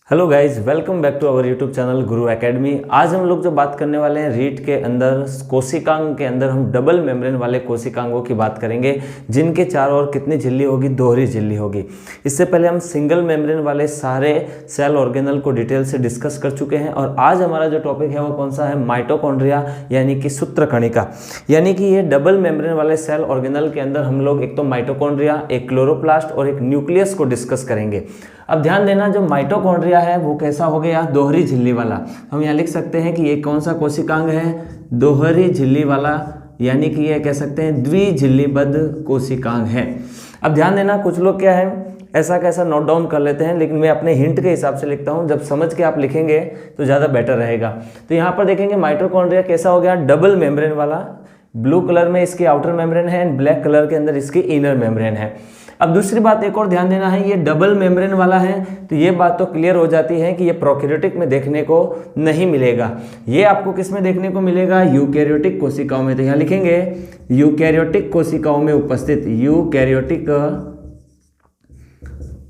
Hello guys, welcome back to our YouTube channel Guru academy. आज हम लोग जो बात करने वाले हैं रीट के अंदर कोशिकांग के अंदर हम डबल मेम्ब्रेन वाले कोशिकांगों की बात करेंगे, जिनके चारों ओर कितनी झिल्ली होगी, दोहरी झिल्ली होगी। इससे पहले हम सिंगल मेम्ब्रेन वाले सारे सेल ऑर्गेनल को डिटेल से डिस्कस कर चुके हैं और आज हमारा जो टॉपिक है वो कौन सा है, माइटोकॉन्ड्रिया यानी कि सूत्रकणिका। यानी कि ये डबल मेम्ब्रेन वाले सेल ऑर्गेनल के अंदर हम लोग एक तो माइटोकॉन्ड्रिया, एक क्लोरोप्लास्ट और एक न्यूक्लियस को डिस्कस करेंगे। अब ध्यान देना, जो माइटोकॉन्ड्रिया है वो कैसा हो गया, दोहरी झिल्ली वाला। हम यहाँ लिख सकते हैं कि ये कौन सा कोशिकांग है, दोहरी झिल्ली वाला, यानी कि ये कह सकते हैं द्विझिल्लीबद्ध कोशिकांग है। अब ध्यान देना, कुछ लोग क्या है ऐसा कैसा नोट डाउन कर लेते हैं, लेकिन मैं अपने हिंट के हिसाब से लिखता हूँ। जब समझ के आप लिखेंगे तो ज़्यादा बेटर रहेगा। तो यहाँ पर देखेंगे माइटोकॉन्ड्रिया कैसा हो गया, डबल मेम्ब्रेन वाला। ब्लू कलर में इसकी आउटर मेम्ब्रेन है एंड ब्लैक कलर के अंदर इसकी इनर मेम्ब्रेन है। अब दूसरी बात एक और ध्यान देना है, ये डबल मेम्ब्रेन वाला है तो ये बात तो क्लियर हो जाती है कि ये प्रोकैरियोटिक में देखने को नहीं मिलेगा। ये आपको किस में देखने को मिलेगा, यूकैरियोटिक कोशिकाओं में। तो यहाँ लिखेंगे यूकैरियोटिक कोशिकाओं में उपस्थित, यूकैरियोटिक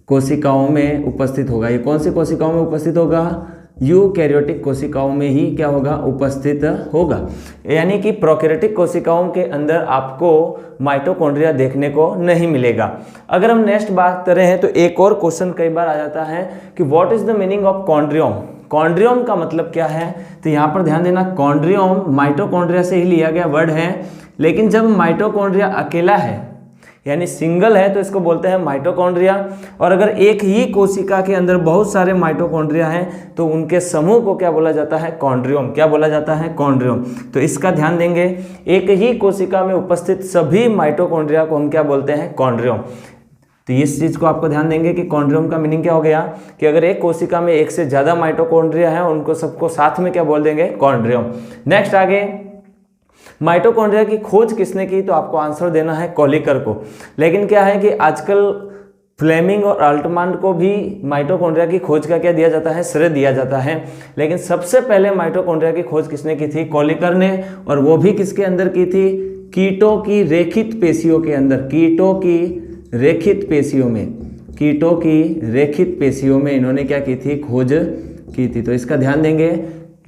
कोशिकाओं में उपस्थित होगा। ये कौन सी कोशिकाओं में उपस्थित होगा, यूकैरियोटिक कोशिकाओं में ही क्या होगा, उपस्थित होगा। यानी कि प्रोकैरियोटिक कोशिकाओं के अंदर आपको माइटोकॉन्ड्रिया देखने को नहीं मिलेगा। अगर हम नेक्स्ट बात करें हैं तो एक और क्वेश्चन कई बार आ जाता है कि what is the meaning of chondriome. Chondriome का मतलब क्या है, तो यहाँ पर ध्यान देना, कॉन्ड्रियोम माइटोकॉन्ड्रिया से ही लिया गया वर्ड है, लेकिन जब माइटोकॉन्ड्रिया अकेला है यानी सिंगल है तो इसको बोलते हैं माइटोकॉन्ड्रिया। और अगर एक ही कोशिका के अंदर बहुत सारे माइटोकॉन्ड्रिया हैं तो उनके समूह को क्या बोला जाता है, कॉन्ड्रियोम। क्या बोला जाता है, कॉन्ड्रियोम। तो इसका ध्यान देंगे, एक ही कोशिका में उपस्थित सभी माइटोकॉन्ड्रिया को हम क्या बोलते हैं, कॉन्ड्रियोम। तो इस चीज़ को आपको ध्यान देंगे कि कॉन्ड्रियोम का मीनिंग क्या हो गया कि अगर एक कोशिका में एक से ज़्यादा माइटोकॉन्ड्रिया है उनको सबको साथ में क्या बोल देंगे, कॉन्ड्रियोम। नेक्स्ट आगे, माइटोकॉन्ड्रिया की खोज किसने की, तो आपको आंसर देना है कॉलिकर को। लेकिन क्या है कि आजकल फ्लेमिंग और अल्टमान को भी माइटोकॉन्ड्रिया की खोज का क्या दिया जाता है, श्रेय दिया जाता है। लेकिन सबसे पहले माइटोकॉन्ड्रिया की खोज किसने की थी, कॉलिकर ने। और वो भी किसके अंदर की थी, कीटों की रेखित पेशियों के अंदर, कीटों की रेखित पेशियों में, कीटों की रेखित पेशियों में इन्होंने क्या की थी, खोज की थी। तो इसका ध्यान देंगे,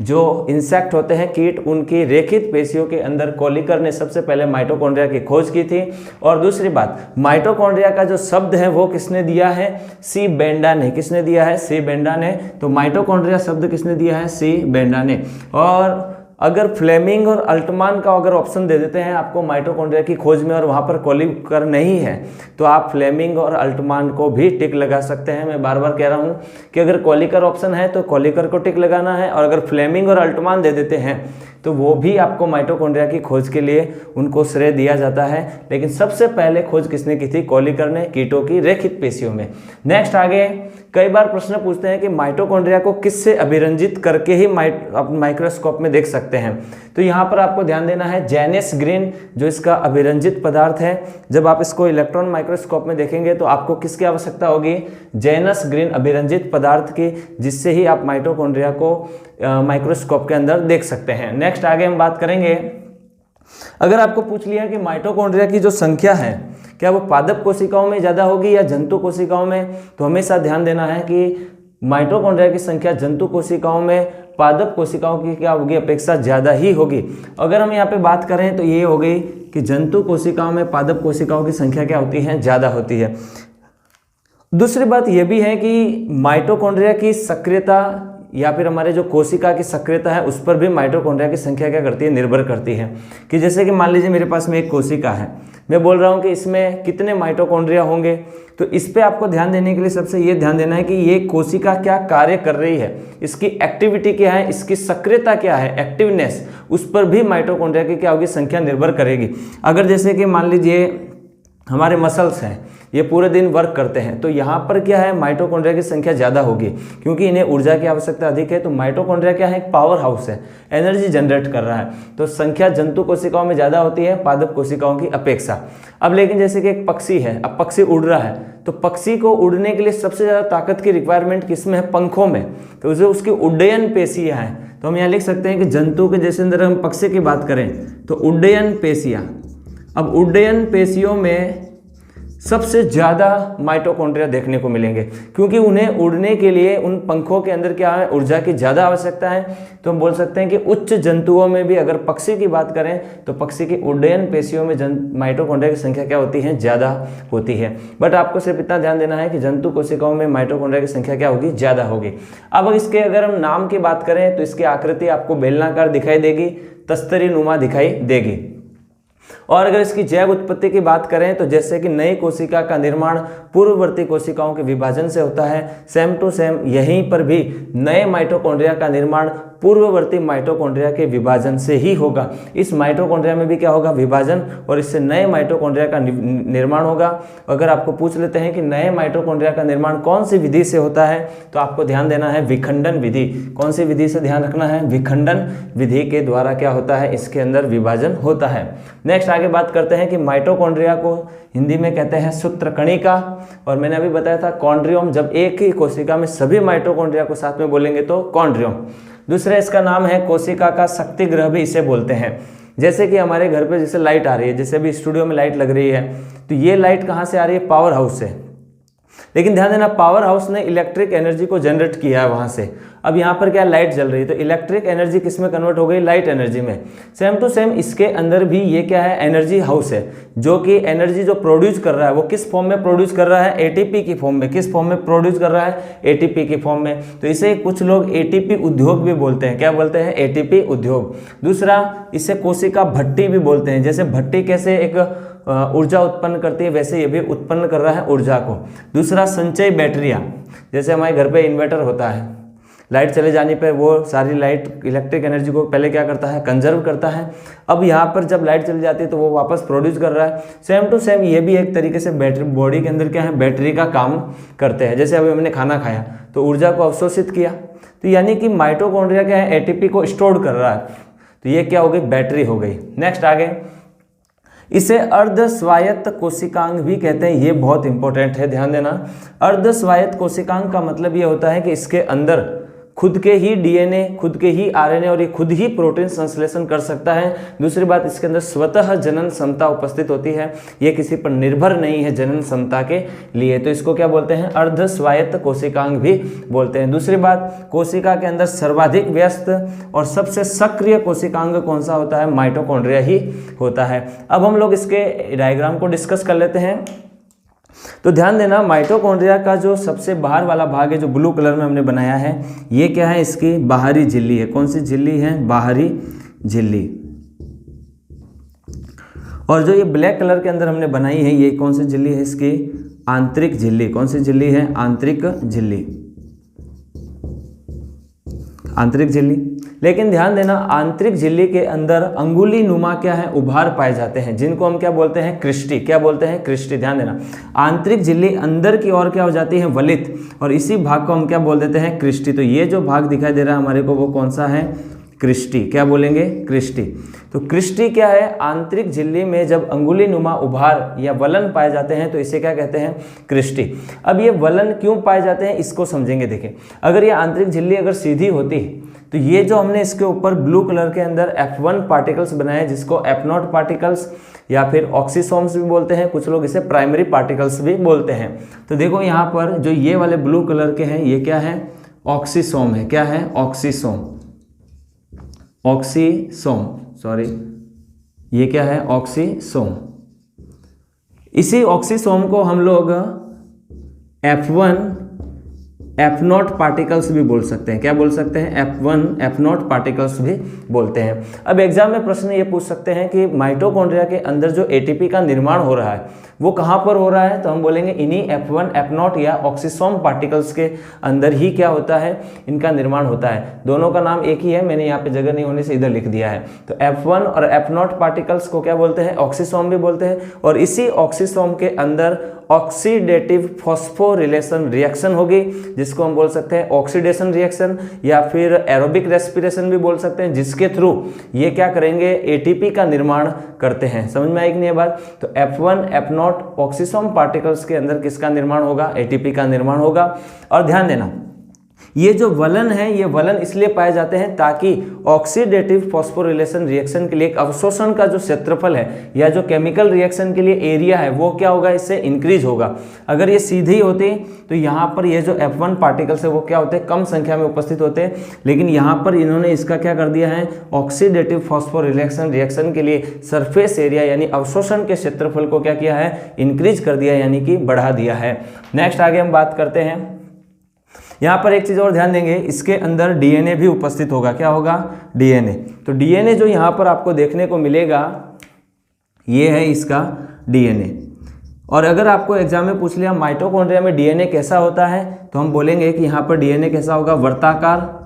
जो इंसेक्ट होते हैं कीट, उनकी रेखित पेशियों के अंदर कॉलिकर ने सबसे पहले माइटोकॉन्ड्रिया की खोज की थी। और दूसरी बात, माइटोकॉन्ड्रिया का जो शब्द है वो किसने दिया है, सी बेंडा ने। किसने दिया है, सी बेंडा ने। तो माइटोकॉन्ड्रिया शब्द किसने दिया है, सी बेंडा ने। और अगर फ्लेमिंग और अल्टमान का अगर ऑप्शन दे देते हैं आपको माइटोकॉन्ड्रिया की खोज में और वहाँ पर कॉलिकर नहीं है तो आप फ्लेमिंग और अल्टमान को भी टिक लगा सकते हैं। मैं बार बार कह रहा हूँ कि अगर कॉलिकर ऑप्शन है तो कॉलिकर को टिक लगाना है, और अगर फ्लेमिंग और अल्टमान दे देते हैं तो वो भी आपको माइटोकॉन्ड्रिया की खोज के लिए उनको श्रेय दिया जाता है। लेकिन सबसे पहले खोज किसने की थी, कॉलिकर ने, कीटों की रेखित पेशियों में। नेक्स्ट आगे, कई बार प्रश्न पूछते हैं कि माइटोकॉन्ड्रिया को किससे अभिरंजित करके ही माइक्रोस्कोप में देख सकते हैं। तो यहाँ पर आपको ध्यान देना है, जैनस ग्रीन जो इसका अभिरंजित पदार्थ है, जब आप इसको इलेक्ट्रॉन माइक्रोस्कोप में देखेंगे तो आपको किसकी आवश्यकता होगी, जैनस ग्रीन अभिरंजित पदार्थ की, जिससे ही आप माइटोकॉन्ड्रिया को माइक्रोस्कोप के अंदर देख सकते हैं। नेक्स्ट आगे हम बात करेंगे, अगर आपको पूछ लिया कि माइटोकॉन्ड्रिया की जो संख्या है क्या वो पादप कोशिकाओं में ज़्यादा होगी या जंतु कोशिकाओं में, तो हमेशा ध्यान देना है कि माइटोकॉन्ड्रिया की संख्या जंतु कोशिकाओं में पादप कोशिकाओं की क्या होगी, अपेक्षा ज़्यादा ही होगी। अगर हम यहाँ पे बात करें तो ये हो गई कि जंतु कोशिकाओं में पादप कोशिकाओं की संख्या क्या होती है, ज़्यादा होती है। दूसरी बात यह भी है कि माइटोकॉन्ड्रिया की सक्रियता या फिर हमारे जो कोशिका की सक्रियता है उस पर भी माइटोकॉन्ड्रिया की संख्या क्या करती है, निर्भर करती है। कि जैसे कि मान लीजिए मेरे पास में एक कोशिका है, मैं बोल रहा हूँ कि इसमें कितने माइटोकॉन्ड्रिया होंगे, तो इस पे आपको ध्यान देने के लिए सबसे ये ध्यान देना है कि ये कोशिका क्या कार्य कर रही है, इसकी एक्टिविटी क्या है, इसकी सक्रियता क्या है, एक्टिवनेस, उस पर भी माइटोकॉन्ड्रिया की क्या होगी, संख्या निर्भर करेगी। अगर जैसे कि मान लीजिए हमारे मसल्स हैं, ये पूरे दिन वर्क करते हैं, तो यहाँ पर क्या है, माइटोकॉन्ड्रिया की संख्या ज़्यादा होगी क्योंकि इन्हें ऊर्जा की आवश्यकता अधिक है। तो माइटोकॉन्ड्रिया क्या है, एक पावर हाउस है, एनर्जी जनरेट कर रहा है। तो संख्या जंतु कोशिकाओं में ज़्यादा होती है पादप कोशिकाओं की अपेक्षा। अब लेकिन जैसे कि एक पक्षी है, अब पक्षी उड़ रहा है, तो पक्षी को उड़ने के लिए सबसे ज़्यादा ताकत की रिक्वायरमेंट किस में है, पंखों में। तो उसे उसकी उड्डयन पेशियाँ हैं। तो हम यहाँ लिख सकते हैं कि जंतु के जैसे अंदर हम पक्षी की बात करें तो उड्डयन पेशियाँ। अब उड्डयन पेशियों में सबसे ज़्यादा माइटोकॉन्ड्रिया देखने को मिलेंगे, क्योंकि उन्हें उड़ने के लिए उन पंखों के अंदर क्या है, ऊर्जा की ज़्यादा आवश्यकता है। तो हम बोल सकते हैं कि उच्च जंतुओं में भी अगर पक्षी की बात करें तो पक्षी की उड्डयन पेशियों में माइटोकॉन्ड्रिया की संख्या क्या होती है, ज़्यादा होती है। बट आपको सिर्फ इतना ध्यान देना है कि जंतु कोशिकाओं में माइटोकॉन्ड्रिया की संख्या क्या होगी, ज़्यादा होगी। अब इसके अगर हम नाम की बात करें तो इसकी आकृति आपको बेलनाकार दिखाई देगी, तस्तरी नुमा दिखाई देगी। और अगर इसकी जैव उत्पत्ति की बात करें तो जैसे कि नई कोशिका का निर्माण पूर्ववर्ती कोशिकाओं के विभाजन से होता है, सेम टू सेम यहीं पर भी नए माइटोकॉन्ड्रिया का निर्माण पूर्ववर्ती माइटोकॉन्ड्रिया के विभाजन से ही होगा। इस माइटोकॉन्ड्रिया में भी क्या होगा, विभाजन, और इससे नए माइटोकॉन्ड्रिया का निर्माण होगा। अगर आपको पूछ लेते हैं कि नए माइटोकॉन्ड्रिया का निर्माण कौन सी विधि से होता है, तो आपको ध्यान देना है विखंडन विधि। कौन सी विधि से ध्यान रखना है, विखंडन विधि के द्वारा क्या होता है, इसके अंदर विभाजन होता है। नेक्स्ट आगे बात करते हैं कि माइटोकॉन्ड्रिया को हिंदी में कहते हैं सूत्रकणिका, और मैंने अभी बताया था कॉन्ड्रियोम, जब एक ही कोशिका में सभी माइटोकॉन्ड्रिया को साथ में बोलेंगे तो कॉन्ड्रियोम। दूसरा इसका नाम है कोशिका का शक्ति ग्रह भी इसे बोलते हैं। जैसे कि हमारे घर पे जैसे लाइट आ रही है, जैसे अभी स्टूडियो में लाइट लग रही है, तो ये लाइट कहाँ से आ रही है, पावर हाउस से। लेकिन ध्यान देना, पावर हाउस ने इलेक्ट्रिक एनर्जी को जनरेट किया है वहां से। अब यहाँ पर क्या लाइट जल रही है, तो इलेक्ट्रिक एनर्जी किस में कन्वर्ट हो गई, लाइट एनर्जी में। सेम टू सेम इसके अंदर भी ये क्या है, एनर्जी हाउस है, जो कि एनर्जी जो प्रोड्यूस कर रहा है वो किस फॉर्म में प्रोड्यूस कर रहा है, एटीपी की फॉर्म में। किस फॉर्म में प्रोड्यूस कर रहा है, एटीपी की फॉर्म में। तो इसे कुछ लोग एटीपी उद्योग भी बोलते हैं। क्या बोलते हैं, एटीपी उद्योग। दूसरा इसे कोशिका भट्टी भी बोलते हैं। जैसे भट्टी कैसे एक ऊर्जा उत्पन्न करती है, वैसे ये भी उत्पन्न कर रहा है ऊर्जा को। दूसरा संचय बैटरिया, जैसे हमारे घर पे इन्वर्टर होता है, लाइट चले जाने पर वो सारी लाइट इलेक्ट्रिक एनर्जी को पहले क्या करता है, कंजर्व करता है। अब यहाँ पर जब लाइट चली जाती है तो वो वापस प्रोड्यूस कर रहा है। सेम टू सेम ये भी एक तरीके से बैटरी, बॉडी के अंदर क्या है, बैटरी का काम करते हैं। जैसे अभी हमने खाना खाया तो ऊर्जा को अवशोषित किया, तो यानी कि माइटोकॉन्ड्रिया क्या है, एटीपी को स्टोर कर रहा है। तो ये क्या हो गई, बैटरी हो गई। नेक्स्ट आगे, इसे अर्ध स्वायत्त कोशिकांग भी कहते हैं। ये बहुत इंपॉर्टेंट है, ध्यान देना। अर्ध स्वायत्त कोशिकांग का मतलब ये होता है कि इसके अंदर खुद के ही डीएनए, खुद के ही आरएनए और ये खुद ही प्रोटीन संश्लेषण कर सकता है। दूसरी बात, इसके अंदर स्वतः जनन क्षमता उपस्थित होती है, ये किसी पर निर्भर नहीं है जनन क्षमता के लिए। तो इसको क्या बोलते हैं, अर्ध स्वायत्त कोशिकांग भी बोलते हैं। दूसरी बात, कोशिका के अंदर सर्वाधिक व्यस्त और सबसे सक्रिय कोशिकांग कौन सा होता है, माइटोकॉन्ड्रिया ही होता है। अब हम लोग इसके डायग्राम को डिस्कस कर लेते हैं। तो ध्यान देना, माइटोकॉन्ड्रिया का जो सबसे बाहर वाला भाग है, जो ब्लू कलर में हमने बनाया है, ये क्या है, इसकी बाहरी झिल्ली है। कौन सी झिल्ली है, बाहरी झिल्ली। और जो ये ब्लैक कलर के अंदर हमने बनाई है, ये कौन सी झिल्ली है, इसकी आंतरिक झिल्ली। कौन सी झिल्ली है, आंतरिक झिल्ली, आंतरिक झिल्ली। लेकिन ध्यान देना, आंतरिक झिल्ली के अंदर अंगुली नुमा क्या है, उभार पाए जाते हैं, जिनको हम क्या बोलते हैं, क्रिस्टी। क्या बोलते हैं, क्रिस्टी। ध्यान देना, आंतरिक झिल्ली अंदर की ओर क्या हो जाती है, वलित, और इसी भाग को हम क्या बोल देते हैं, क्रिस्टी। तो ये जो भाग दिखाई दे रहा है हमारे को, वो कौन सा है, क्रिस्टी। क्या बोलेंगे, क्रिस्टी। तो क्रिस्टी क्या है, आंतरिक झिल्ली में जब अंगुली नुमा उभार या वलन पाए जाते हैं तो इसे क्या कहते हैं, क्रिस्टी। अब ये वलन क्यों पाए जाते हैं, इसको समझेंगे। देखें, अगर ये आंतरिक झिल्ली अगर सीधी होती तो ये जो हमने इसके ऊपर ब्लू कलर के अंदर F1 पार्टिकल्स बनाए, जिसको F0 पार्टिकल्स या फिर ऑक्सीसोम्स भी बोलते हैं, कुछ लोग इसे प्राइमरी पार्टिकल्स भी बोलते हैं। तो देखो यहाँ पर जो ये वाले ब्लू कलर के हैं, ये क्या है, ऑक्सीसोम है। क्या है, ऑक्सीसोम, ऑक्सीसोम, सॉरी, ये क्या है, ऑक्सीसोम। इसी ऑक्सीसोम को हम लोग F1 F0 पार्टिकल्स भी बोल सकते हैं। क्या बोल सकते हैं, F1 F0 पार्टिकल्स भी बोलते हैं। अब एग्जाम में प्रश्न ये पूछ सकते हैं कि माइटोकॉन्ड्रिया के अंदर जो एटीपी का निर्माण हो रहा है वो कहाँ पर हो रहा है, तो हम बोलेंगे इन्हीं F1 F0 या ऑक्सीसोम पार्टिकल्स के अंदर ही क्या होता है, इनका निर्माण होता है। दोनों का नाम एक ही है, मैंने यहाँ पे जगह नहीं होने से इधर लिख दिया है। तो F1 और F0 पार्टिकल्स को क्या बोलते हैं, ऑक्सीसोम भी बोलते हैं। और इसी ऑक्सीसोम के अंदर ऑक्सीडेटिव फॉस्फोरिलेशन रिएक्शन होगी, जिसको हम बोल सकते हैं ऑक्सीडेशन रिएक्शन या फिर एरोबिक रेस्पिरेशन भी बोल सकते हैं, जिसके थ्रू ये क्या करेंगे, एटीपी का निर्माण करते हैं। समझ में आई कि नहीं बात। तो F1 F0 ऑक्सीसोम पार्टिकल्स के अंदर किसका निर्माण होगा, एटीपी का निर्माण होगा। और ध्यान देना, ये जो वलन है, ये वलन इसलिए पाए जाते हैं ताकि ऑक्सीडेटिव फॉस्फोरिलेशन रिएक्शन के लिए एक अवशोषण का जो क्षेत्रफल है या जो केमिकल रिएक्शन के लिए एरिया है वो क्या होगा, इससे इंक्रीज होगा। अगर ये सीधे ही होते तो यहाँ पर ये जो F1 पार्टिकल्स है वो क्या होते हैं, कम संख्या में उपस्थित होते हैं, लेकिन यहाँ पर इन्होंने इसका क्या कर दिया है, ऑक्सीडेटिव फॉस्फोरिलेशन रिएक्शन के लिए सरफेस एरिया यानी अवशोषण के क्षेत्रफल को क्या किया है, इंक्रीज कर दिया यानी कि बढ़ा दिया है। नेक्स्ट आगे हम बात करते हैं, यहाँ पर एक चीज़ और ध्यान देंगे, इसके अंदर डीएनए भी उपस्थित होगा। क्या होगा, डीएनए। तो डीएनए जो यहाँ पर आपको देखने को मिलेगा ये है इसका डीएनए। और अगर आपको एग्जाम में पूछ लिया माइटोकॉन्ड्रिया में डीएनए कैसा होता है, तो हम बोलेंगे कि यहाँ पर डीएनए कैसा होगा, वर्ताकार,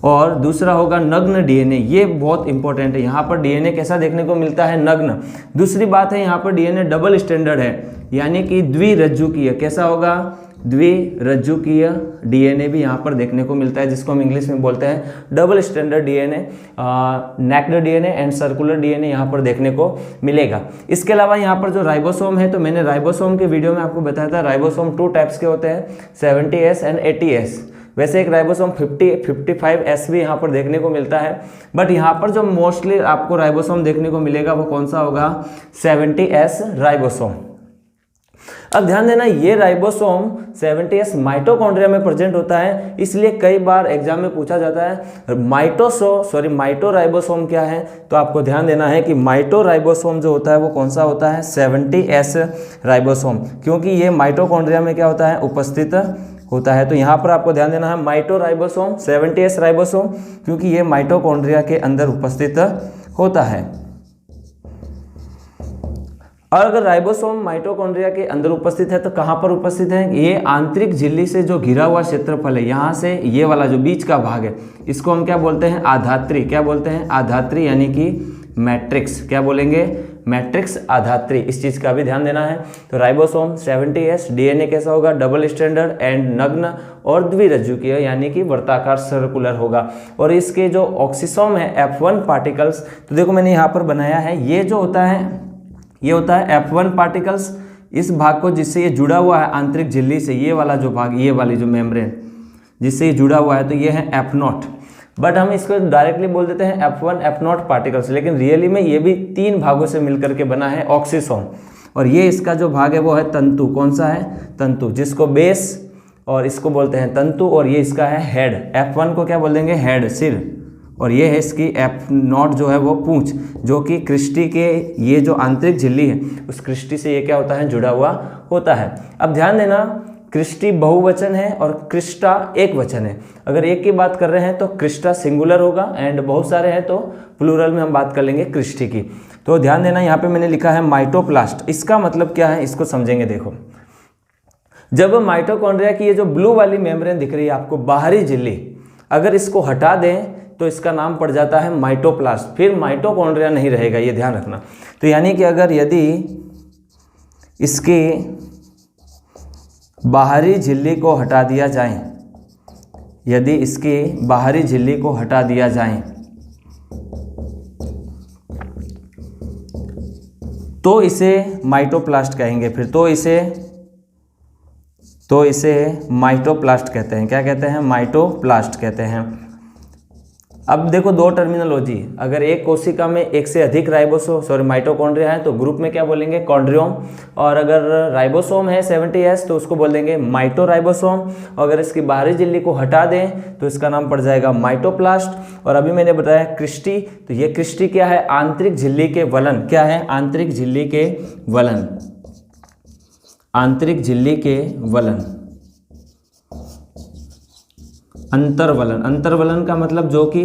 और दूसरा होगा नग्न डीएनए। ये बहुत इंपॉर्टेंट है, यहाँ पर डीएनए कैसा देखने को मिलता है, नग्न। दूसरी बात है यहाँ पर डीएनए डबल स्टैंडर्ड है यानी कि द्विरज्जुकीय। कैसा होगा, द्विरज्जुकीय डीएनए भी यहाँ पर देखने को मिलता है, जिसको हम इंग्लिश में बोलते हैं double standard DNA, naked DNA and circular DNA यहाँ पर देखने को मिलेगा। इसके अलावा यहाँ पर जो राइबोसोम है, तो मैंने राइबोसोम के वीडियो में आपको बताया था राइबोसोम 2 टाइप्स के होते हैं, 70S एंड 80S। वैसे एक राइबोसोम 55S भी यहाँ पर देखने को मिलता है, बट यहाँ पर जो मोस्टली आपको राइबोसोम देखने को मिलेगा वो कौन सा होगा, 70S राइबोसोम। अब ध्यान देना, ये राइबोसोम 70S माइटोकॉन्ड्रिया में प्रेजेंट होता है, इसलिए कई बार एग्जाम में पूछा जाता है माइटो राइबोसोम क्या है। तो आपको ध्यान देना है कि माइटो राइबोसोम जो होता है वो कौन सा होता है, 70S राइबोसोम, क्योंकि ये माइटोकॉन्ड्रिया में क्या होता है, उपस्थित होता है। तो यहाँ पर आपको ध्यान देना है माइटो राइबोसोम 70S राइबोसोम, क्योंकि ये माइटोकॉन्ड्रिया के अंदर उपस्थित होता है। और अगर राइबोसोम माइटोकॉन्ड्रिया के अंदर उपस्थित है तो कहाँ पर उपस्थित है, ये आंतरिक झिल्ली से जो घिरा हुआ क्षेत्रफल है, यहाँ से ये वाला जो बीच का भाग है इसको हम क्या बोलते हैं, आधात्री। क्या बोलते हैं, आधात्री, यानी कि मैट्रिक्स। क्या बोलेंगे, मैट्रिक्स आधात्री। इस चीज़ का भी ध्यान देना है। तो राइबोसोम 70S, डीएनए कैसा होगा, डबल स्टैंडर्ड एंड नग्न और द्विरज्जुकीय यानी कि वर्ताकार सर्कुलर होगा। और इसके जो ऑक्सीसोम है F1 पार्टिकल्स, तो देखो मैंने यहाँ पर बनाया है, ये जो होता है ये होता है F1 पार्टिकल्स। इस भाग को जिससे ये जुड़ा हुआ है आंतरिक झिल्ली से, ये वाला जो भाग, ये वाली जो मेम्ब्रेन जिससे ये जुड़ा हुआ है, तो ये है F0। बट हम इसको डायरेक्टली बोल देते हैं F1 F0 पार्टिकल्स, लेकिन रियली में ये भी 3 भागों से मिलकर के बना है ऑक्सीसोम। और ये इसका जो भाग है वो है तंतु। कौन सा है, तंतु, जिसको बेस और इसको बोलते हैं तंतु, और ये इसका है हेड। F1 को क्या बोल देंगे, हेड, सिर, और ये है इसकी F0 जो है वो पूंछ, जो कि क्रिस्टी के ये जो आंतरिक झिल्ली है उस क्रिस्टी से ये क्या होता है, जुड़ा हुआ होता है। अब ध्यान देना, क्रिस्टी बहुवचन है और क्रिस्टा एक वचन है। अगर एक की बात कर रहे हैं तो क्रिस्टा सिंगुलर होगा, एंड बहुत सारे हैं तो प्लूरल में हम बात कर लेंगे क्रिस्टी की। तो ध्यान देना, यहाँ पे मैंने लिखा है माइटोप्लास्ट। इसका मतलब क्या है, इसको समझेंगे। देखो, जब माइटोकॉन्ड्रिया की ये जो ब्लू वाली मेम्ब्रेन दिख रही है आपको, बाहरी झिल्ली, अगर इसको हटा दें तो इसका नाम पड़ जाता है माइटोप्लास्ट, फिर माइटोकॉन्ड्रिया नहीं रहेगा, ये ध्यान रखना। तो यानी कि अगर यदि इसके बाहरी झिल्ली को हटा दिया जाए, यदि इसकी बाहरी झिल्ली को हटा दिया जाए तो इसे माइटोप्लास्ट कहेंगे। फिर तो इसे माइटोप्लास्ट कहते हैं। क्या कहते हैं, माइटोप्लास्ट कहते हैं। अब देखो, 2 टर्मिनोलॉजी, अगर एक कोशिका में एक से अधिक माइटोकॉन्ड्रिया है तो ग्रुप में क्या बोलेंगे, कॉन्ड्रियोम। और अगर राइबोसोम है 70S तो उसको बोल देंगे माइटोराइबोसोम। अगर इसकी बाहरी झिल्ली को हटा दें तो इसका नाम पड़ जाएगा माइटोप्लास्ट। और अभी मैंने बताया क्रिस्टी, तो ये क्रिस्टी क्या है, आंतरिक झिल्ली के वलन। क्या है, आंतरिक झिल्ली के वलन, आंतरिक झिल्ली के वलन। अंतर्वलन, अंतर्वलन का मतलब जो कि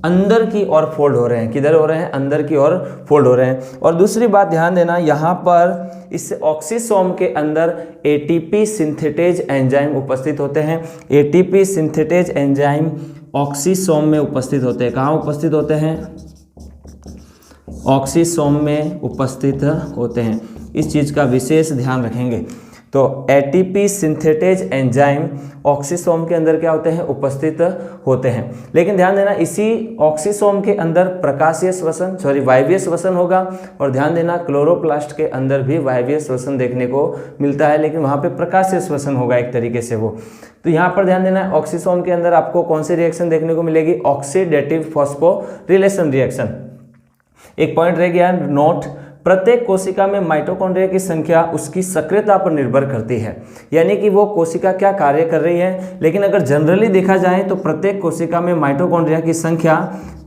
अंदर की ओर फोल्ड हो रहे हैं। किधर हो रहे हैं, अंदर की ओर फोल्ड हो रहे हैं। और दूसरी बात ध्यान देना, यहाँ पर इस ऑक्सीसोम के अंदर एटीपी सिंथेटेज एंजाइम उपस्थित होते हैं। एटीपी सिंथेटेज एंजाइम ऑक्सीसोम में उपस्थित होते हैं। कहाँ उपस्थित होते हैं, ऑक्सीसोम में उपस्थित होते हैं। इस चीज़ का विशेष ध्यान रखेंगे। तो एटीपी सिंथेटेज एंजाइम ऑक्सीसोम के अंदर क्या होते हैं, उपस्थित होते हैं। लेकिन ध्यान देना, इसी ऑक्सीसोम के अंदर प्रकाशीय श्वसन वायवीय श्वसन होगा, और ध्यान देना क्लोरोप्लास्ट के अंदर भी वायवीय श्वसन देखने को मिलता है, लेकिन वहाँ पे प्रकाशीय श्वसन होगा एक तरीके से वो। तो यहाँ पर ध्यान देना, ऑक्सीसोम के अंदर आपको कौन सी रिएक्शन देखने को मिलेगी, ऑक्सीडेटिव फॉस्फोरिलेशन रिएक्शन। एक पॉइंट रह गया नोट, प्रत्येक कोशिका में माइटोकॉन्ड्रिया की संख्या उसकी सक्रियता पर निर्भर करती है, यानी कि वो कोशिका क्या कार्य कर रही है। लेकिन अगर जनरली देखा जाए तो प्रत्येक कोशिका में माइटोकॉन्ड्रिया की संख्या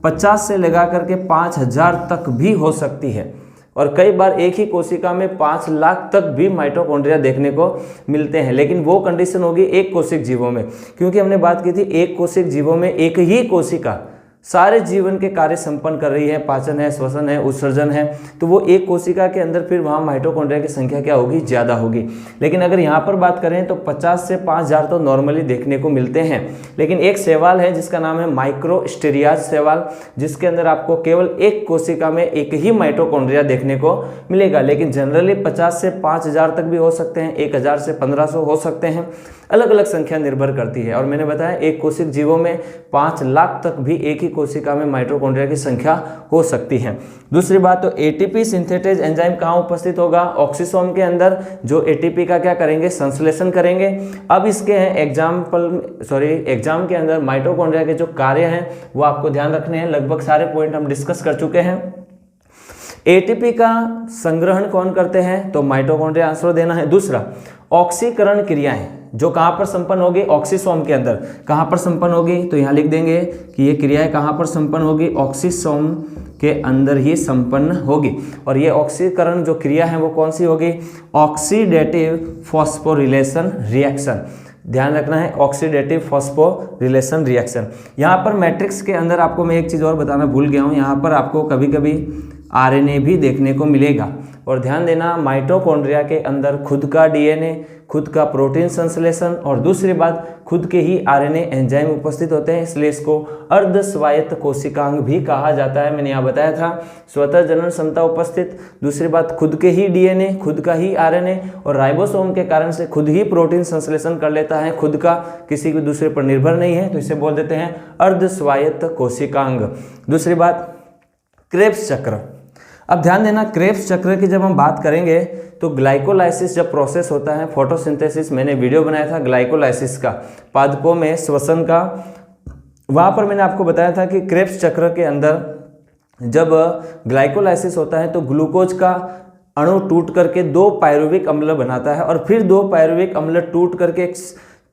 50 से लगा करके 5000 तक भी हो सकती है, और कई बार एक ही कोशिका में 5 लाख तक भी माइटोकॉन्ड्रिया देखने को मिलते हैं। लेकिन वो कंडीशन होगी एक कोशिक जीवों में, क्योंकि हमने बात की थी एक कोशिक जीवों में एक ही कोशिका सारे जीवन के कार्य संपन्न कर रही है, पाचन है, श्वसन है, उत्सर्जन है, तो वो एक कोशिका के अंदर फिर वहाँ माइटोकॉन्ड्रिया की संख्या क्या होगी, ज़्यादा होगी। लेकिन अगर यहाँ पर बात करें तो 50 से 5000 तो नॉर्मली देखने को मिलते हैं। लेकिन एक सवाल है जिसका नाम है माइक्रोस्टेरियाज सवाल, जिसके अंदर आपको केवल एक कोशिका में एक ही माइटोकॉन्ड्रिया देखने को मिलेगा। लेकिन जनरली 50 से 5000 तक भी हो सकते हैं, 1000 से 1500 हो सकते हैं, अलग अलग संख्या निर्भर करती है। और मैंने बताया एक कोशिक जीवों में 5 लाख तक भी एक ही कोशिका में माइटोकॉन्ड्रिया की संख्या हो सकती है। दूसरी बात, तो एटीपी सिंथेटेज एंजाइम कहाँ उपस्थित होगा, ऑक्सीसोम के अंदर, जो एटीपी का क्या करेंगे, संश्लेषण करेंगे। अब इसके हैं एग्जाम के अंदर माइटोकॉन्ड्रिया के जो कार्य हैं वो आपको ध्यान रखने हैं। लगभग सारे पॉइंट हम डिस्कस कर चुके हैं। एटीपी का संग्रहण कौन करते हैं, तो माइटोकॉन्ड्रिया, आंसर देना है। दूसरा, ऑक्सीकरण क्रियाएं जो कहाँ पर संपन्न होगी, ऑक्सीसोम के अंदर। कहाँ पर संपन्न होगी, तो यहाँ लिख देंगे कि ये क्रियाएं कहाँ पर संपन्न होगी, ऑक्सीसोम के अंदर ही संपन्न होगी। और ये ऑक्सीकरण जो क्रिया है वो कौन सी होगी, ऑक्सीडेटिव फॉस्फोरिलेशन रिएक्शन। ध्यान रखना है, ऑक्सीडेटिव फॉस्फोरिलेशन रिएक्शन। यहाँ पर मैट्रिक्स के अंदर आपको मैं एक चीज़ और बताना भूल गया हूँ, यहाँ पर आपको कभी कभी आरएनए भी देखने को मिलेगा। और ध्यान देना, माइटोकॉन्ड्रिया के अंदर खुद का डीएनए, खुद का प्रोटीन संश्लेषण, और दूसरी बात खुद के ही आरएनए एंजाइम उपस्थित होते हैं, इसलिए इसको अर्ध स्वायत्त कोशिकांग भी कहा जाता है। मैंने यहाँ बताया था, स्वतः जनन क्षमता उपस्थित, दूसरी बात खुद के ही डीएनए, खुद का ही आरएनए, और राइबोसोम के कारण से खुद ही प्रोटीन संश्लेषण कर लेता है, खुद का, किसी भी दूसरे पर निर्भर नहीं है, तो इसे बोल देते हैं अर्ध स्वायत्त कोशिकांग। दूसरी बात, क्रेब्स चक्र। अब ध्यान देना, क्रेब्स चक्र की जब हम बात करेंगे तो ग्लाइकोलाइसिस जब प्रोसेस होता है, फोटोसिंथेसिस, मैंने वीडियो बनाया था ग्लाइकोलाइसिस का, पादपों में श्वसन का, वहाँ पर मैंने आपको बताया था कि क्रेब्स चक्र के अंदर जब ग्लाइकोलाइसिस होता है तो ग्लूकोज का अणु टूट करके 2 पायरुविक अम्ल बनाता है, और फिर 2 पायरुविक अम्ल टूट करके एक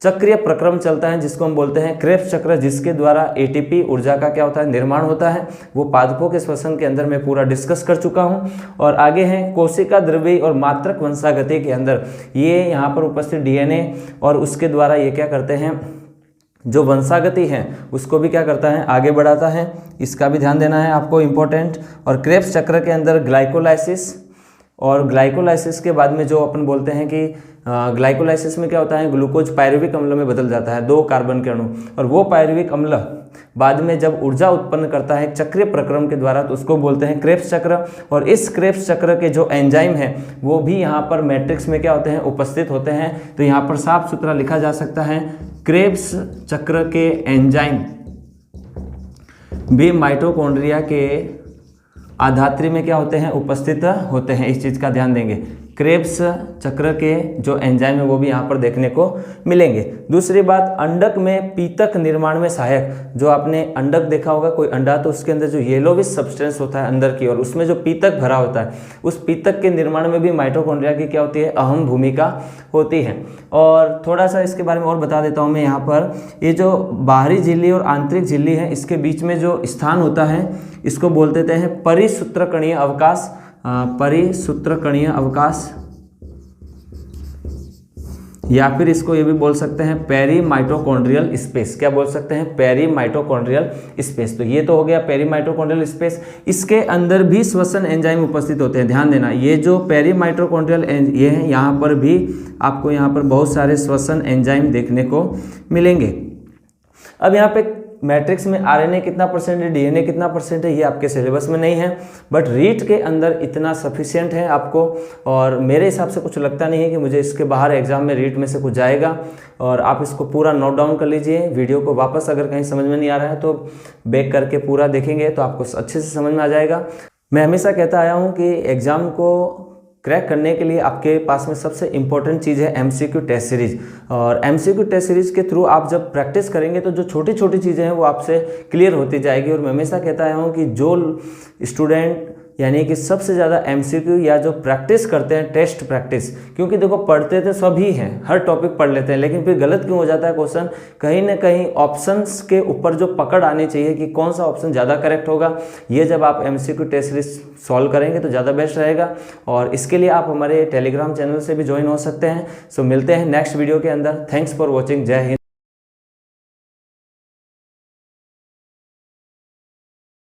चक्रीय प्रक्रम चलता है जिसको हम बोलते हैं क्रेब्स चक्र, जिसके द्वारा एटीपी ऊर्जा का क्या होता है, निर्माण होता है। वो पादपों के श्वसन के अंदर मैं पूरा डिस्कस कर चुका हूँ। और आगे हैं कोशिका द्रव्य और मात्रक वंशागति के अंदर, ये यहाँ पर उपस्थित डीएनए, और उसके द्वारा ये क्या करते हैं, जो वंशागति है उसको भी क्या करता है, आगे बढ़ाता है। इसका भी ध्यान देना है आपको, इम्पोर्टेंट। और क्रेब्स चक्र के अंदर ग्लाइकोलाइसिस, और ग्लाइकोलाइसिस के बाद में जो अपन बोलते हैं कि ग्लाइकोलाइसिस में क्या होता है, ग्लूकोज पायरुविक अम्ल में बदल जाता है, 2 कार्बन के अणु, और वो पायरुविक अम्ल बाद में जब ऊर्जा उत्पन्न करता है चक्रीय प्रक्रम के द्वारा, तो उसको बोलते हैं क्रेब्स चक्र। और इस क्रेब्स चक्र के जो एंजाइम हैं वो भी यहाँ पर मैट्रिक्स में क्या होते हैं, उपस्थित होते हैं। तो यहाँ पर साफ सुथरा लिखा जा सकता है, क्रेब्स चक्र के एंजाइम भी माइटोकॉन्ड्रिया के आधात्री में क्या होते हैं, उपस्थित होते हैं। इस चीज़ का ध्यान देंगे, क्रेब्स चक्र के जो एंजाइम है वो भी यहाँ पर देखने को मिलेंगे। दूसरी बात, अंडक में पीतक निर्माण में सहायक, जो आपने अंडक देखा होगा, कोई अंडा, तो उसके अंदर जो येलोविश सब्सटेंस होता है अंदर की ओर, उसमें जो पीतक भरा होता है, उस पीतक के निर्माण में भी माइटोकॉन्ड्रिया की क्या होती है, अहम भूमिका होती है। और थोड़ा सा इसके बारे में और बता देता हूँ मैं यहाँ पर, ये जो बाहरी झिल्ली और आंतरिक झिल्ली है, इसके बीच में जो स्थान होता है इसको बोल देते हैं परिसूत्रकणीय अवकाश, परिसूत्रकणीय अवकाश, या फिर इसको ये भी बोल सकते हैं पेरी माइटोकॉन्ड्रियल स्पेस। क्या बोल सकते हैं, पेरी माइटोकॉन्ड्रियल स्पेस। तो ये तो हो गया पेरी माइटोकॉन्ड्रियल स्पेस। इसके अंदर भी श्वसन एंजाइम उपस्थित होते हैं। ध्यान देना, ये जो पेरी माइटोकॉन्ड्रियल ये है, यहाँ पर भी आपको यहाँ पर बहुत सारे श्वसन एंजाइम देखने को मिलेंगे। अब यहाँ पे मैट्रिक्स में आरएनए कितना परसेंट है, डीएनए कितना परसेंट है, ये आपके सिलेबस में नहीं है, बट रीट के अंदर इतना सफिशिएंट है आपको। और मेरे हिसाब से कुछ लगता नहीं है कि मुझे इसके बाहर एग्जाम में रीट में से कुछ जाएगा। और आप इसको पूरा नोट डाउन कर लीजिए, वीडियो को वापस अगर कहीं समझ में नहीं आ रहा है तो बैक करके पूरा देखेंगे तो आपको अच्छे से समझ में आ जाएगा। मैं हमेशा कहता आया हूँ कि एग्ज़ाम को क्रैक करने के लिए आपके पास में सबसे इम्पोर्टेंट चीज़ है एमसीक्यू टेस्ट सीरीज। और एमसीक्यू टेस्ट सीरीज के थ्रू आप जब प्रैक्टिस करेंगे तो जो छोटी छोटी चीज़ें हैं वो आपसे क्लियर होती जाएगी। और मैं हमेशा कहता आया हूँ कि जो स्टूडेंट यानी कि सबसे ज़्यादा एमसीक्यू या जो प्रैक्टिस करते हैं टेस्ट प्रैक्टिस, क्योंकि देखो पढ़ते तो सभी हैं, हर टॉपिक पढ़ लेते हैं, लेकिन फिर गलत क्यों हो जाता है क्वेश्चन, कहीं ना कहीं ऑप्शंस के ऊपर जो पकड़ आनी चाहिए कि कौन सा ऑप्शन ज़्यादा करेक्ट होगा, ये जब आप एमसीक्यू टेस्ट सीरीज सॉल्व करेंगे तो ज़्यादा बेस्ट रहेगा। और इसके लिए आप हमारे टेलीग्राम चैनल से भी ज्वाइन हो सकते हैं। सो मिलते हैं नेक्स्ट वीडियो के अंदर। Thanks for watching. जय हिंद।